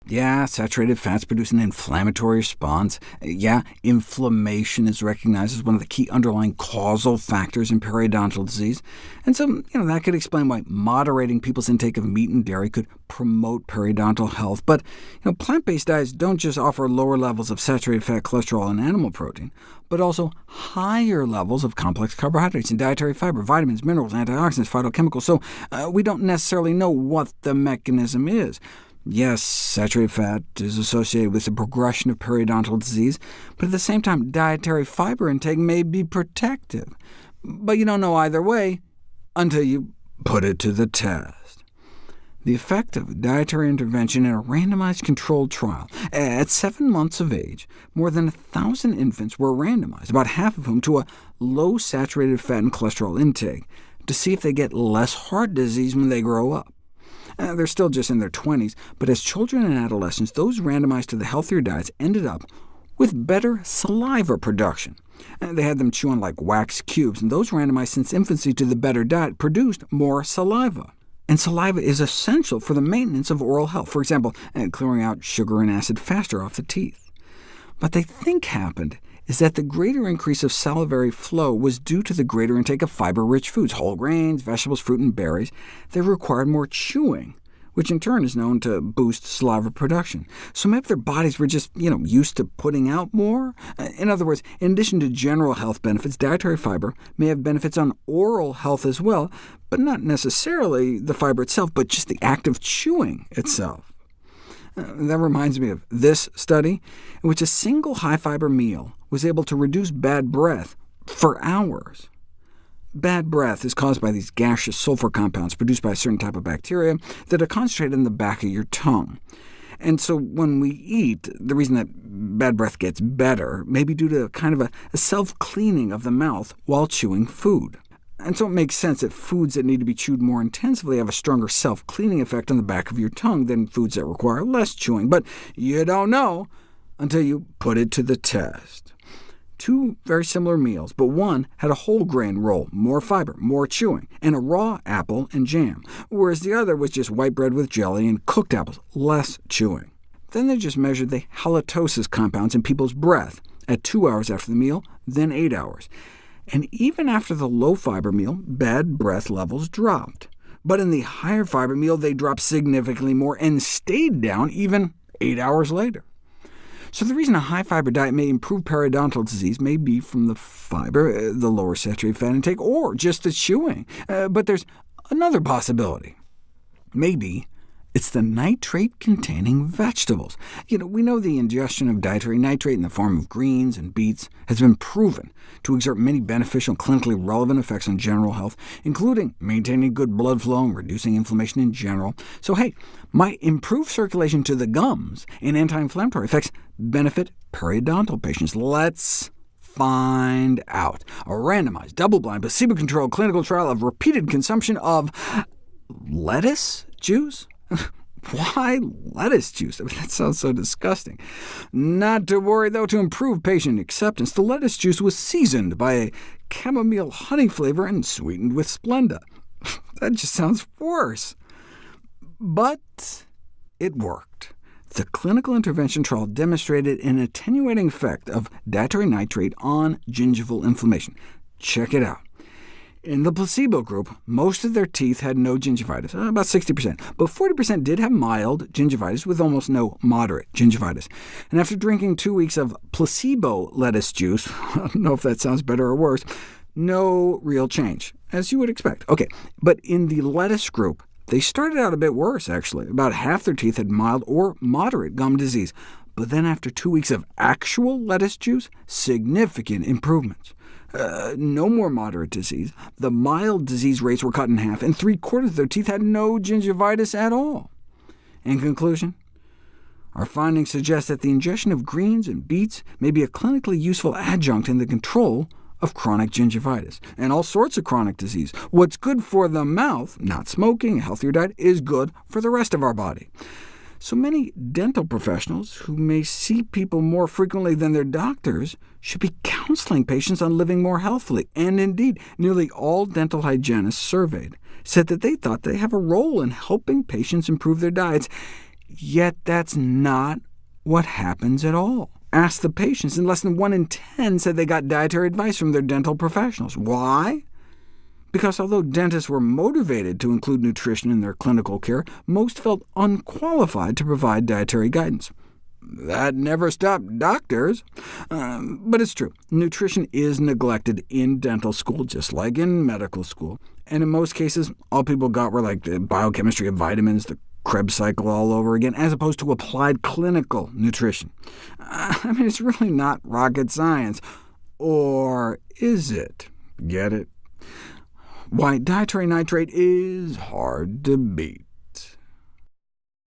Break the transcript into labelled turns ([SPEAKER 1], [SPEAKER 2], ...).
[SPEAKER 1] Yeah, saturated fats produce an inflammatory response. Yeah, inflammation is recognized as one of the key underlying causal factors in periodontal disease. And so, that could explain why moderating people's intake of meat and dairy could promote periodontal health. But, plant-based diets don't just offer lower levels of saturated fat, cholesterol, and animal protein, but also higher levels of complex carbohydrates and dietary fiber, vitamins, minerals, antioxidants, phytochemicals. So we don't necessarily know what the mechanism is. Yes, saturated fat is associated with the progression of periodontal disease, but at the same time, dietary fiber intake may be protective. But you don't know either way until you put it to the test. The effect of dietary intervention in a randomized controlled trial. At 7 months of age, more than 1,000 infants were randomized, about half of whom to a low saturated fat and cholesterol intake, to see if they get less heart disease when they grow up. They're still just in their 20s, but as children and adolescents, those randomized to the healthier diets ended up with better saliva production. They had them chew on like wax cubes, and those randomized since infancy to the better diet produced more saliva. And saliva is essential for the maintenance of oral health, for example, clearing out sugar and acid faster off the teeth. What they think happened is that the greater increase of salivary flow was due to the greater intake of fiber-rich foods, whole grains, vegetables, fruit, and berries. They required more chewing, which in turn is known to boost saliva production. So maybe their bodies were just used to putting out more? In other words, in addition to general health benefits, dietary fiber may have benefits on oral health as well, but not necessarily the fiber itself, but just the act of chewing itself. That reminds me of this study, in which a single high-fiber meal was able to reduce bad breath for hours. Bad breath is caused by these gaseous sulfur compounds produced by a certain type of bacteria that are concentrated in the back of your tongue. And so when we eat, the reason that bad breath gets better may be due to kind of a self-cleaning of the mouth while chewing food. And so it makes sense that foods that need to be chewed more intensively have a stronger self-cleaning effect on the back of your tongue than foods that require less chewing. But you don't know until you put it to the test. Two very similar meals, but one had a whole grain roll, more fiber, more chewing, and a raw apple and jam, whereas the other was just white bread with jelly and cooked apples, less chewing. Then they just measured the halitosis compounds in people's breath at 2 hours after the meal, then 8 hours. And even after the low-fiber meal, bad breath levels dropped. But in the higher-fiber meal, they dropped significantly more and stayed down even 8 hours later. So the reason a high-fiber diet may improve periodontal disease may be from the fiber, the lower saturated fat intake, or just the chewing. But there's another possibility. Maybe it's the nitrate-containing vegetables. We know the ingestion of dietary nitrate in the form of greens and beets has been proven to exert many beneficial and clinically relevant effects on general health, including maintaining good blood flow and reducing inflammation in general. So hey, might improved circulation to the gums and anti-inflammatory effects benefit periodontal patients? Let's find out. A randomized, double-blind, placebo-controlled clinical trial of repeated consumption of lettuce juice? Why lettuce juice? That sounds so disgusting. Not to worry, though. To improve patient acceptance, the lettuce juice was seasoned by a chamomile honey flavor and sweetened with Splenda. That just sounds worse. But it worked. The clinical intervention trial demonstrated an attenuating effect of dietary nitrate on gingival inflammation. Check it out. In the placebo group, most of their teeth had no gingivitis, about 60%, but 40% did have mild gingivitis with almost no moderate gingivitis. And after drinking 2 weeks of placebo lettuce juice, I don't know if that sounds better or worse, no real change, as you would expect. OK, but in the lettuce group, they started out a bit worse, actually. About half their teeth had mild or moderate gum disease. But then after 2 weeks of actual lettuce juice, significant improvements. No more moderate disease. The mild disease rates were cut in half, and 3/4 of their teeth had no gingivitis at all. In conclusion, our findings suggest that the ingestion of greens and beets may be a clinically useful adjunct in the control of chronic gingivitis, and all sorts of chronic disease. What's good for the mouth, not smoking, a healthier diet, is good for the rest of our body. So many dental professionals, who may see people more frequently than their doctors, should be counseling patients on living more healthfully. And indeed, nearly all dental hygienists surveyed said that they thought they have a role in helping patients improve their diets, Yet that's not what happens at all. Ask the patients, and less than 1 in 10 said they got dietary advice from their dental professionals. Why? Because although dentists were motivated to include nutrition in their clinical care, most felt unqualified to provide dietary guidance. That never stopped doctors. But it's true, nutrition is neglected in dental school, just like in medical school. And in most cases, all people got were like the biochemistry of vitamins, the Krebs cycle all over again, as opposed to applied clinical nutrition. I mean, it's really not rocket science. Or is it? Get it? Why, dietary nitrate is hard to beat.